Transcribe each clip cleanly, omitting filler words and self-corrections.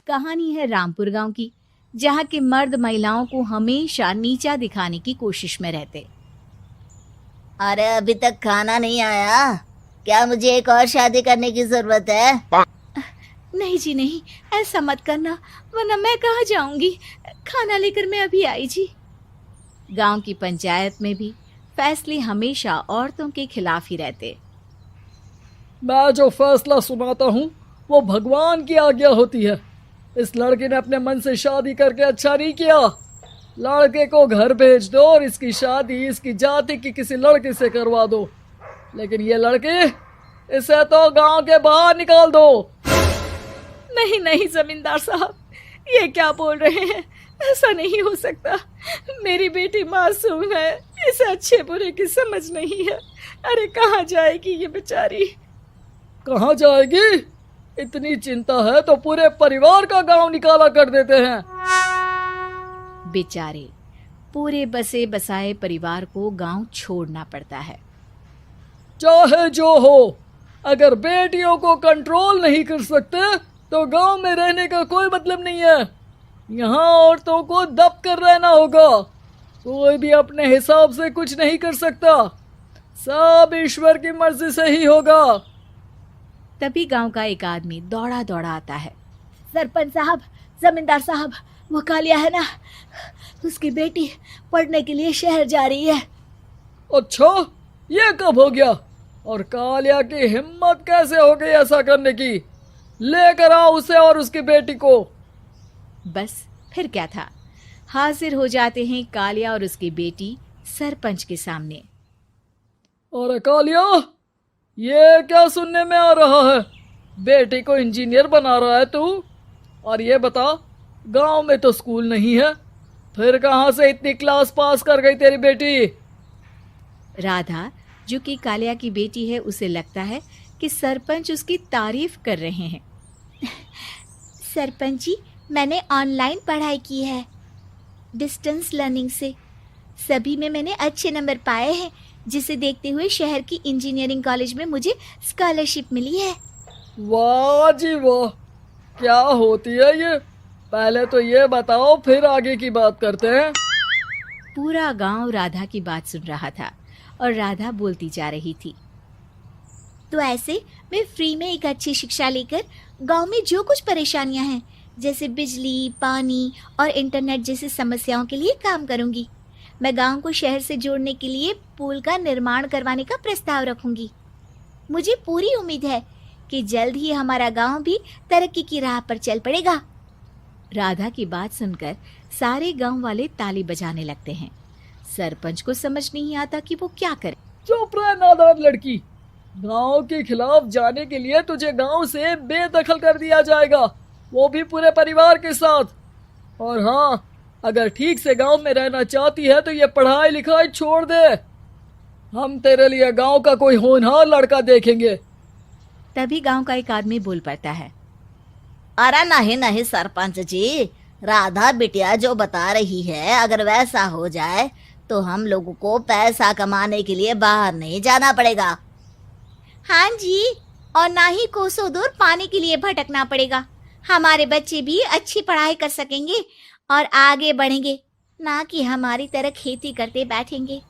कहानी है रामपुर गांव की, जहां के मर्द महिलाओं को हमेशा नीचा दिखाने की कोशिश में रहते। अरे अभी तक खाना नहीं आया, क्या मुझे एक और शादी करने की जरूरत है? नहीं जी नहीं, ऐसा मत करना, वरना मैं कहाँ जाऊंगी। खाना लेकर मैं अभी आई जी। गांव की पंचायत में भी फैसले हमेशा औरतों के खिलाफ ही रहते। मैं जो फैसला सुनाता हूँ वो भगवान की आज्ञा होती है। इस लड़के ने अपने मन से शादी करके अच्छा नहीं किया। लड़के को घर भेज दो और इसकी शादी इसकी जाति की किसी लड़के से करवा दो, लेकिन ये लड़की, इसे तो गांव के बाहर निकाल दो। नहीं नहीं जमींदार साहब, ये क्या बोल रहे हैं? ऐसा नहीं हो सकता। मेरी बेटी मासूम है, इसे अच्छे बुरे की समझ नहीं है। अरे कहाँ जाएगी ये बेचारी? कहाँ जाएगी? इतनी चिंता है तो पूरे परिवार का गांव निकाला कर देते हैं। बेचारे पूरे बसे बसाए परिवार को गांव छोड़ना पड़ता है। चाहे जो हो, अगर बेटियों को कंट्रोल नहीं कर सकते तो गांव में रहने का कोई मतलब नहीं है। यहाँ औरतों को दब कर रहना होगा। कोई भी अपने हिसाब से कुछ नहीं कर सकता, सब ईश्वर की मर्जी से ही होगा। तभी गांव का एक आदमी दौड़ा दौड़ा आता है। सरपंच साहब, जमींदार साहब, वो कालिया है ना, उसकी बेटी पढ़ने के लिए शहर जा रही है। अच्छा, ये कब हो गया? और कालिया की हिम्मत कैसे हो गई ऐसा करने की? लेकर आओ उसे और उसकी बेटी को। बस फिर क्या था, हाजिर हो जाते हैं कालिया और उसकी बेटी सरपंच के सामने। अरे कालिया, ये क्या सुनने में आ रहा है? बेटी को इंजीनियर बना रहा है तू? और ये बता, गांव में तो स्कूल नहीं है, फिर कहां से इतनी क्लास पास कर गई तेरी बेटी? राधा, जो कि कालिया की बेटी है, उसे लगता है कि सरपंच उसकी तारीफ कर रहे हैं। सरपंच जी, मैंने ऑनलाइन पढ़ाई की है, डिस्टेंस लर्निंग से। सभी में मैंने अच्छे नंबर पाए हैं, जिसे देखते हुए शहर की इंजीनियरिंग कॉलेज में मुझे स्कॉलरशिप मिली है। वाह जी वाह, क्या होती है ये? पहले तो ये बताओ, फिर आगे की बात करते हैं। पूरा गांव राधा की बात सुन रहा था और राधा बोलती जा रही थी। तो ऐसे मैं फ्री में एक अच्छी शिक्षा लेकर गांव में जो कुछ परेशानियां हैं, जैसे बिजली, पानी और इंटरनेट जैसी समस्याओं के लिए काम करूंगी। मैं गांव को शहर से जोड़ने के लिए पुल का निर्माण करवाने का प्रस्ताव रखूंगी। मुझे पूरी उम्मीद है कि जल्द ही हमारा गांव भी तरक्की की राह पर चल पड़ेगा। राधा की बात सुनकर सारे गांव वाले ताली बजाने लगते हैं। सरपंच को समझ नहीं आता कि वो क्या करे। चुप रह नादान लड़की, गांव के खिलाफ जाने के लिए तुझे गांव से बेदखल कर दिया जाएगा, वो भी पूरे परिवार के साथ। और हाँ, अगर ठीक से गांव में रहना चाहती है तो ये पढ़ाई लिखाई छोड़ दे। हम तेरे लिए गांव का कोई होनहार लड़का देखेंगे। तभी गांव का एक आदमी बोल पड़ता है। अरे नहीं नहीं सरपंच जी, राधा बिटिया जो बता रही है, अगर वैसा हो जाए तो हम लोगों को पैसा कमाने के लिए बाहर नहीं जाना पड़ेगा। हाँ जी, और ना ही कोसों दूर पानी के लिए भटकना पड़ेगा। हमारे बच्चे भी अच्छी पढ़ाई कर सकेंगे और आगे बढ़ेंगे, ना कि हमारी तरह खेती करते बैठेंगे।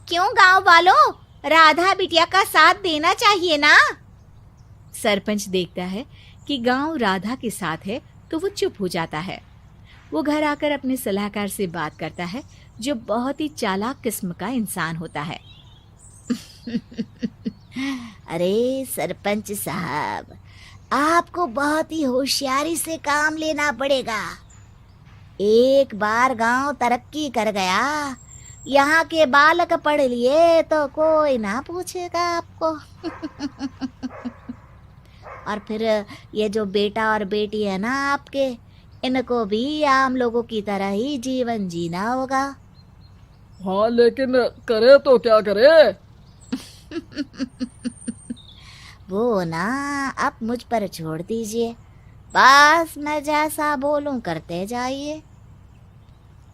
क्यों गांव वालों, राधा बिटिया का साथ देना चाहिए ना। सरपंच देखता है कि गांव राधा के साथ है तो वो चुप हो जाता है। वो घर आकर अपने सलाहकार से बात करता है, जो बहुत ही चालाक किस्म का इंसान होता है। अरे सरपंच साहब, आपको बहुत ही होशियारी से काम लेना पड़ेगा। एक बार गांव तरक्की कर गया, यहाँ के बालक पढ़ लिए तो कोई ना पूछेगा आपको। और फिर ये जो बेटा और बेटी है ना आपके, इनको भी आम लोगों की तरह ही जीवन जीना होगा। हाँ, लेकिन करे तो क्या करे? वो ना आप मुझ पर छोड़ दीजिए, बस मैं जैसा बोलूं करते जाइए।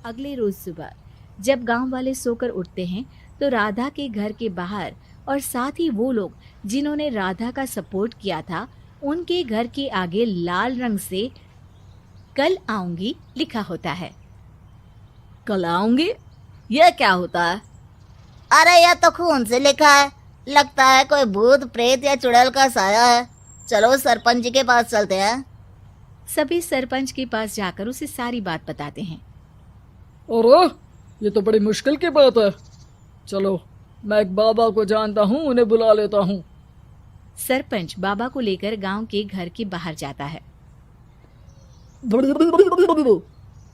अगले रोज सुबह जब गांव वाले सोकर उठते हैं तो राधा के घर के बाहर और साथ ही वो लोग जिन्होंने राधा का सपोर्ट किया था, उनके घर के आगे लाल रंग से कल आऊंगी लिखा होता है। कल आऊंगी, यह क्या होता है? अरे यह तो खून से लिखा है, लगता है कोई भूत प्रेत या चुड़ैल का साया है। चलो सरपंच जी के पास चलते हैं। सभी सरपंच के पास जाकर उसे सारी बात बताते हैं। अरे ये तो बड़ी मुश्किल की बात है। चलो मैं एक बाबा को जानता हूँ, उन्हें बुला लेता हूँ। सरपंच बाबा को लेकर गांव के घर के बाहर जाता है।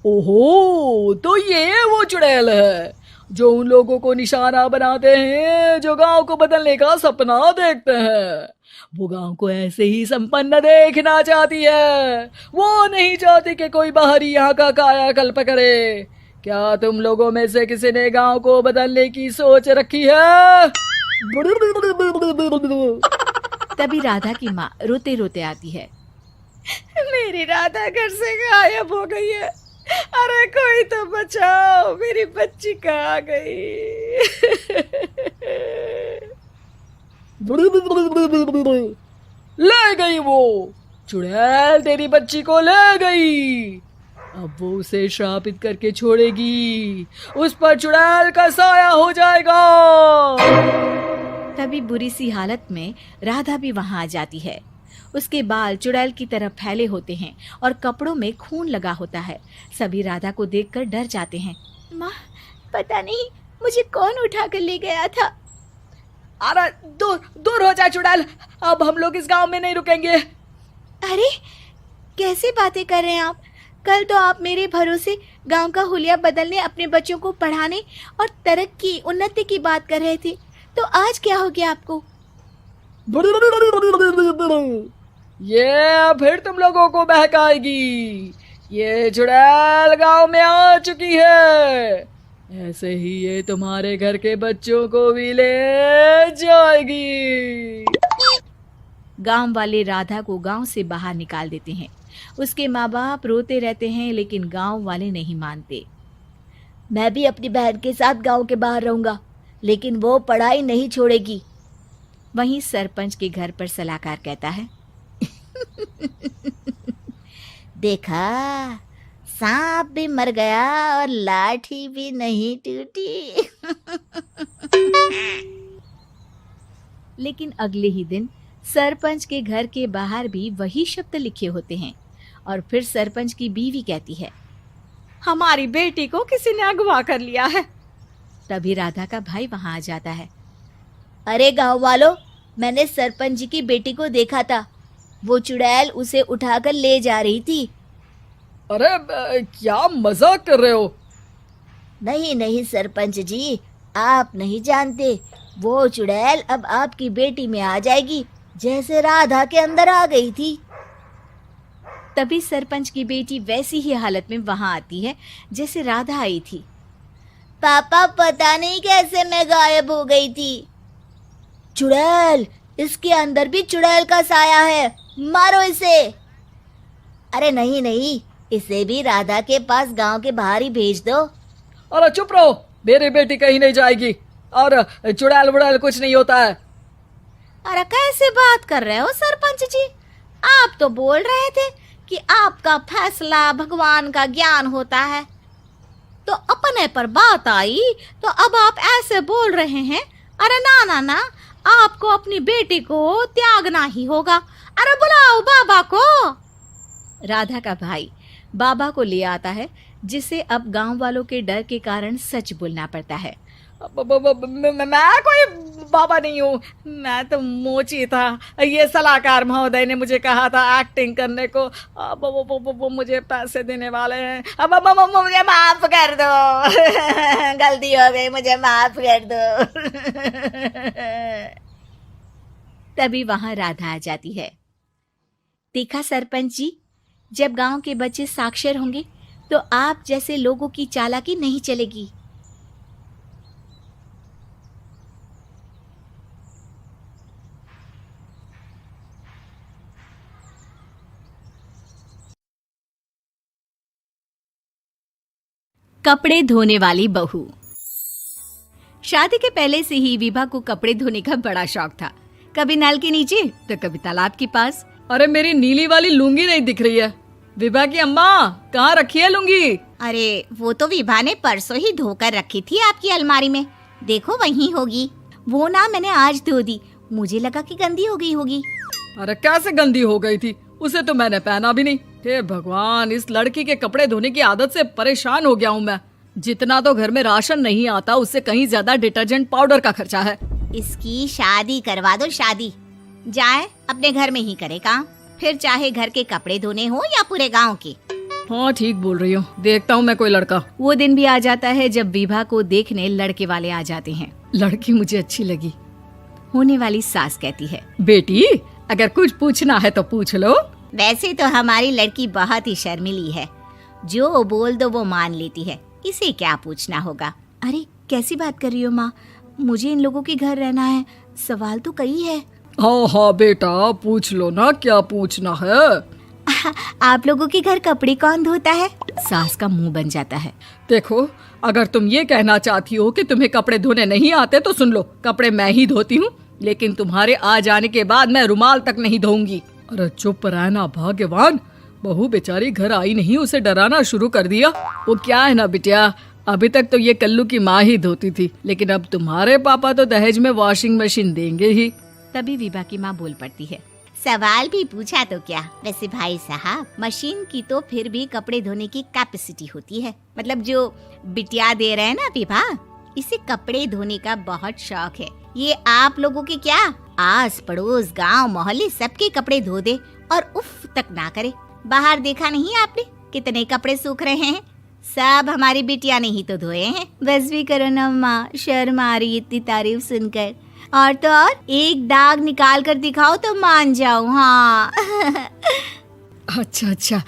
ओहो, तो ये वो चुड़ैल है जो उन लोगों को निशाना बनाते हैं जो गांव को बदलने का सपना देखते हैं। वो गांव को ऐसे ही संपन्न देखना चाहती है। वो नहीं चाहती कि कोई बाहरी यहाँ का कायाकल्प करे। क्या तुम लोगों में से किसी ने गांव को बदलने की सोच रखी है? तभी राधा की माँ रोते रोते आती है। मेरी राधा घर से गायब हो गई है। अरे कोई तो बचाओ, मेरी बच्ची कहाँ गई? ले गई वो चुड़ैल, तेरी बच्ची को ले गई। अब वो उसे श्रापित करके छोड़ेगी, उस पर चुड़ैल का साया हो जाएगा। तभी बुरी सी हालत में राधा भी वहां आ जाती है। उसके बाल चुड़ैल की तरह फैले होते हैं और कपड़ों में खून लगा होता है। सभी राधा को देखकर डर जाते हैं। माँ, पता नहीं मुझे कौन उठा कर ले गया था। अरे दूर दूर हो जा चुड़ैल, अब हम लोग इस गांव में नहीं रुकेंगे। अरे कैसी बातें कर रहे हैं आप? कल तो आप मेरे भरोसे गांव का हुलिया बदलने, अपने बच्चों को पढ़ाने और तरक्की उन्नति की बात कर रहे थे, तो आज क्या हो गया आपको? ये फिर तुम लोगों को बहकाएगी। ये चुड़ैल गांव में आ चुकी है, ऐसे ही ये तुम्हारे घर के बच्चों को भी ले जाएगी। गांव वाले राधा को गांव से बाहर निकाल देते हैं। उसके माँ बाप रोते रहते हैं, लेकिन गांव वाले नहीं मानते। मैं भी अपनी बहन के साथ गांव के बाहर रहूंगा, लेकिन वो पढ़ाई नहीं छोड़ेगी। वहीं सरपंच के घर पर सलाहकार कहता है। देखा, सांप भी मर गया और लाठी भी नहीं टूटी। लेकिन अगले ही दिन सरपंच के घर के बाहर भी वही शब्द लिखे होते हैं और फिर सरपंच की बीवी कहती है, हमारी बेटी को किसी ने अगवा कर लिया है। तभी राधा का भाई वहां आ जाता है। अरे गांव वालों, मैंने सरपंच जी की बेटी को देखा था। वो चुड़ैल उसे उठाकर ले जा रही थी। अरे क्या मजाक कर रहे हो? नहीं नहीं सरपंच जी, आप नहीं जानते। वो चुड़ैल अब आपकी बेटी में आ जाएगी, जैसे राधा के अंदर आ गई थी। तभी सरपंच की बेटी वैसी ही हालत में वहां आती है जैसे राधा आई थी। पापा, पता नहीं कैसे मैं गायब हो गई थी। चुड़ैल, इसके अंदर भी चुड़ैल का साया है, मारो इसे। अरे नहीं नहीं, इसे भी राधा के पास गांव के बाहर ही भेज दो। अरे चुप रहो, मेरी बेटी कहीं नहीं जाएगी और चुड़ैल वुड़ैल कुछ नहीं होता है। अरे कैसे बात कर रहे हो सरपंच जी? आप तो बोल रहे थे कि आपका फैसला भगवान का ज्ञान होता है, तो अपने पर बात आई तो अब आप ऐसे बोल रहे हैं। अरे ना ना ना, आपको अपनी बेटी को त्यागना ही होगा। अरे बुलाओ बाबा को। राधा का भाई बाबा को ले आता है, जिसे अब गांव वालों के डर के कारण सच बोलना पड़ता है। मैं कोई बाबा नहीं हूँ, मैं तो मोची था। ये सलाहकार महोदय ने मुझे कहा था एक्टिंग करने को। अब वो मुझे पैसे देने वाले हैं। अब मुझे माफ कर दो। गलती हो गई, मुझे माफ कर दो। तभी वहां राधा आ जाती है। देखा सरपंच जी, जब गांव के बच्चे साक्षर होंगे तो आप जैसे लोगों की चालाकी नहीं चलेगी। कपड़े धोने वाली बहू। शादी के पहले से ही विभा को कपड़े धोने का बड़ा शौक था। कभी नल के नीचे तो कभी तालाब के पास। अरे मेरी नीली वाली लुंगी नहीं दिख रही है, विभा की अम्मा कहाँ रखी है लुंगी? अरे वो तो विभा ने परसों ही धोकर रखी थी आपकी अलमारी में, देखो वहीं होगी। वो ना मैंने आज धो दी, मुझे लगा कि गंदी हो गई होगी। अरे कैसे गंदी हो गई थी, उसे तो मैंने पहना भी नहीं। हे भगवान, इस लड़की के कपड़े धोने की आदत से परेशान हो गया हूँ मैं। जितना तो घर में राशन नहीं आता उससे कहीं ज्यादा डिटर्जेंट पाउडर का खर्चा है। इसकी शादी करवा दो, शादी जाए अपने घर में ही करे काम, फिर चाहे घर के कपड़े धोने हो या पूरे गांव के। हाँ ठीक बोल रही हो, देखता हूँ मैं कोई लड़का। वो दिन भी आ जाता है जब विभा को देखने लड़के वाले आ जाते हैं। लड़की मुझे अच्छी लगी। होने वाली सास कहती है, बेटी अगर कुछ पूछना है तो पूछ लो। वैसे तो हमारी लड़की बहुत ही शर्मीली है, जो बोल दो वो मान लेती है, इसे क्या पूछना होगा। अरे कैसी बात कर रही हो माँ, मुझे इन लोगों के घर रहना है, सवाल तो कई है। हाँ हाँ बेटा पूछ लो ना, क्या पूछना है। आप लोगों के घर कपड़े कौन धोता है? सास का मुंह बन जाता है। देखो अगर तुम ये कहना चाहती हो कि तुम्हें कपड़े धोने नहीं आते तो सुन लो, कपड़े मैं ही धोती हूँ, लेकिन तुम्हारे आ जाने के बाद मैं रुमाल तक नहीं धोऊंगी। अरे चुप रहना भाग्यवान, बहू बेचारी घर आई नहीं, उसे डराना शुरू कर दिया। वो क्या है ना बिटिया, अभी तक तो ये कल्लू की माँ ही धोती थी, लेकिन अब तुम्हारे पापा तो दहेज में वॉशिंग मशीन देंगे ही। तभी विभा की माँ बोल पड़ती है, सवाल भी पूछा तो क्या, वैसे भाई साहब मशीन की तो फिर भी कपड़े धोने की कैपेसिटी होती है। मतलब जो बिटिया दे रहे हैं ना विभा, इसे कपड़े धोने का बहुत शौक है। ये आप लोगों के क्या आस पड़ोस गांव मोहल्ले सबके कपड़े धो दे और उफ तक ना करे। बाहर देखा नहीं आपने कितने कपड़े सूख रहे हैं, सब हमारी बिटिया ने ही तो धोए हैं। बस भी करो ना माँ, शर्म आ रही इतनी तारीफ सुनकर। और तो और एक दाग निकाल कर दिखाओ तो मान जाऊं। हाँ अच्छा अच्छा,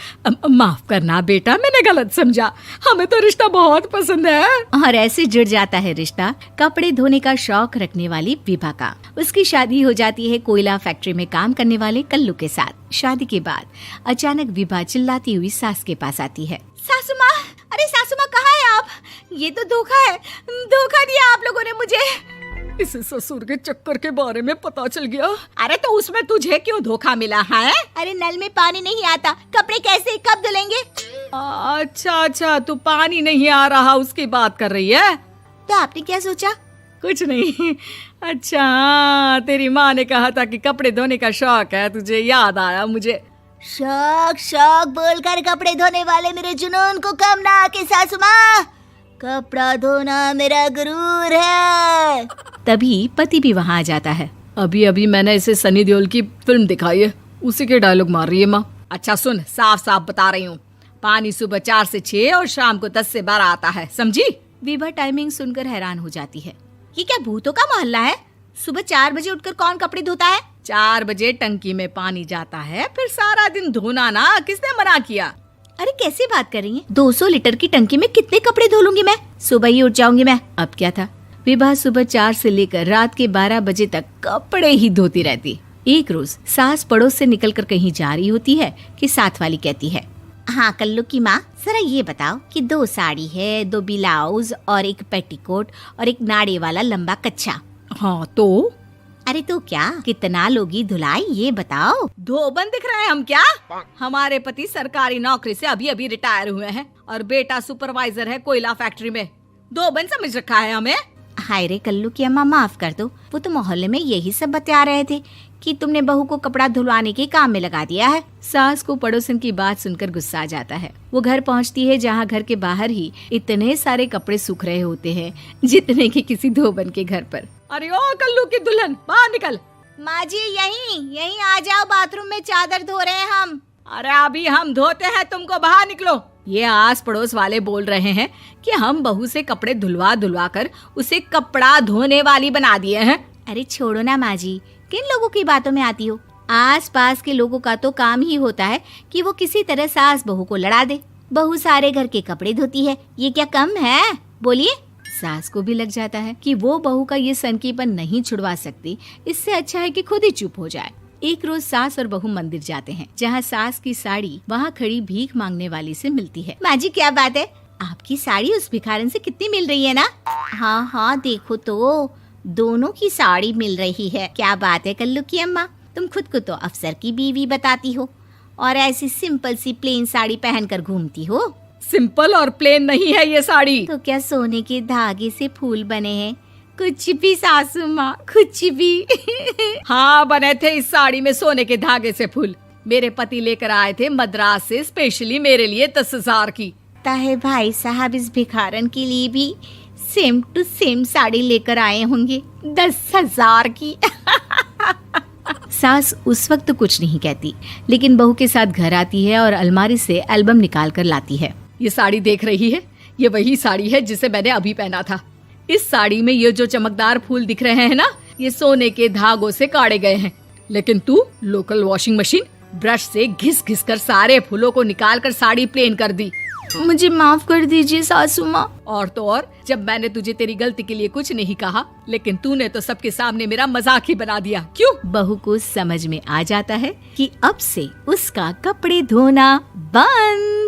माफ करना बेटा, मैंने गलत समझा, हमें तो रिश्ता बहुत पसंद है। और ऐसे जुड़ जाता है रिश्ता कपड़े धोने का शौक रखने वाली विभा का। उसकी शादी हो जाती है कोयला फैक्ट्री में काम करने वाले कल्लू के साथ। शादी के बाद अचानक विभा चिल्लाती हुई सास के पास आती है। सासू माँ, अरे सासू माँ कहाँ है आप? ये तो धोखा है, धोखा दिया आप लोगों ने मुझे। इस ससुर के चक्कर के बारे में पता चल गया। अरे तो उसमें तुझे क्यों धोखा मिला है? अरे नल में पानी नहीं आता, कपड़े कैसे कब धुलेंगे? अच्छा अच्छा, तू पानी नहीं आ रहा उसकी बात कर रही है। तो आपने क्या सोचा? कुछ नहीं। अच्छा हाँ, तेरी माँ ने कहा था कि कपड़े धोने का शौक है तुझे, याद आया मुझे। शौक शौक बोलकर कपड़े धोने वाले मेरे जुनून को कम ना आके सासू माँ, कपड़ा धोना मेरा गुरूर है। तभी पति भी वहाँ आ जाता है। अभी अभी मैंने इसे सनी देओल की फिल्म दिखाई है, उसी के डायलॉग मार रही है माँ। अच्छा सुन, साफ साफ बता रही हूँ, पानी सुबह 4 से 6 और शाम को 10 से 12 आता है, समझी? विभा टाइमिंग सुनकर हैरान हो जाती है। ये क्या भूतों का मोहल्ला है? सुबह 4 बजे उठकर कौन कपड़े धोता है? 4 बजे टंकी में पानी जाता है, फिर सारा दिन धोना ना, किसने मना किया? अरे कैसी बात कर रही हैं? 200 लीटर की टंकी में कितने कपड़े धो लूंगी मैं, सुबह ही उठ जाऊंगी मैं। अब क्या था, विभा सुबह 4 से लेकर रात के 12 बजे तक कपड़े ही धोती रहती। एक रोज सास पड़ोस से निकलकर कहीं जा रही होती है कि साथ वाली कहती है, हाँ कल्लू की माँ, जरा ये बताओ कि 2 साड़ी है, 2 ब्लाउज और एक पेटीकोट और एक नाड़े वाला लंबा कच्छा। हाँ तो? अरे तो क्या, कितना लोगी धुलाई ये बताओ। धोबन दिख रहे हैं हम क्या? हमारे पति सरकारी नौकरी से अभी अभी रिटायर हुए हैं और बेटा सुपरवाइजर है कोयला फैक्ट्री में। धोबन समझ रखा है हमें? हाय रे कल्लू की अम्मा, माफ कर दो, वो तो मोहल्ले में यही सब बता रहे थे कि तुमने बहू को कपड़ा धुलवाने के काम में लगा दिया है। सास को पड़ोसन की बात सुनकर गुस्सा आ जाता है। वो घर पहुंचती है जहां घर के बाहर ही इतने सारे कपड़े सूख रहे होते हैं जितने कि किसी धोबन के घर पर। अरे ओ कल्लू की दुल्हन, बाहर निकल। माँ जी यहीं आ जाओ, बाथरूम में चादर धो रहे हैं हम। अरे अभी हम धोते हैं, तुमको बाहर निकलो। ये आस पड़ोस वाले बोल रहे हैं कि हम बहू से कपड़े धुलवा धुलवा कर उसे कपड़ा धोने वाली बना दिए हैं। अरे छोड़ो ना माँ जी, किन लोगों की बातों में आती हो? आस पास के लोगों का तो काम ही होता है कि वो किसी तरह सास बहू को लड़ा दे। बहू सारे घर के कपड़े धोती है, ये क्या कम है? बोलिए। सास को भी लग जाता है कि वो बहू का ये सनकीपन नहीं छुड़वा सकती, इससे अच्छा है कि खुद ही चुप हो जाए। एक रोज सास और बहू मंदिर जाते हैं, जहाँ सास की साड़ी वहाँ खड़ी भीख मांगने वाली से मिलती है। माँ जी क्या बात है, आपकी साड़ी उस भिखारन से कितनी मिल रही है ना? हाँ हाँ देखो तो, दोनों की साड़ी मिल रही है। क्या बात है कल्लू की अम्मा, तुम खुद को तो अफसर की बीवी बताती हो। और ऐसी सिंपल सी प्लेन साड़ी पहनकर घूमती हो? सिंपल और प्लेन नहीं है ये साड़ी। तो क्या सोने के धागे से फूल बने हैं? कुछ भी सासू माँ, कुछ भी। हाँ, बने थे इस साड़ी में सोने के धागे से फूल। मेरे पति लेकर आए थे मद्रास से स्पेशली मेरे लिए 10,000 की। ताहे भाई साहब इस भिखारन के लिए भी सेम टू सेम साड़ी लेकर आए होंगे 10,000 की। सास उस वक्त तो कुछ नहीं कहती, लेकिन बहू के साथ घर आती है और अलमारी से एल्बम निकाल कर लाती है। ये साड़ी देख रही है, ये वही साड़ी है जिसे मैंने अभी पहना था। इस साड़ी में ये जो चमकदार फूल दिख रहे हैं ना, ये सोने के धागों से काढ़े गए हैं। लेकिन तू लोकल वॉशिंग मशीन ब्रश से घिस घिस कर सारे फूलों को निकाल कर साड़ी प्लेन कर दी। मुझे माफ कर दीजिए सासू माँ। और तो और, जब मैंने तुझे तेरी गलती के लिए कुछ नहीं कहा, लेकिन तूने तो सबके सामने मेरा मजाक ही बना दिया। क्यों? बहू को समझ में आ जाता है कि अब से उसका कपड़े धोना बंद।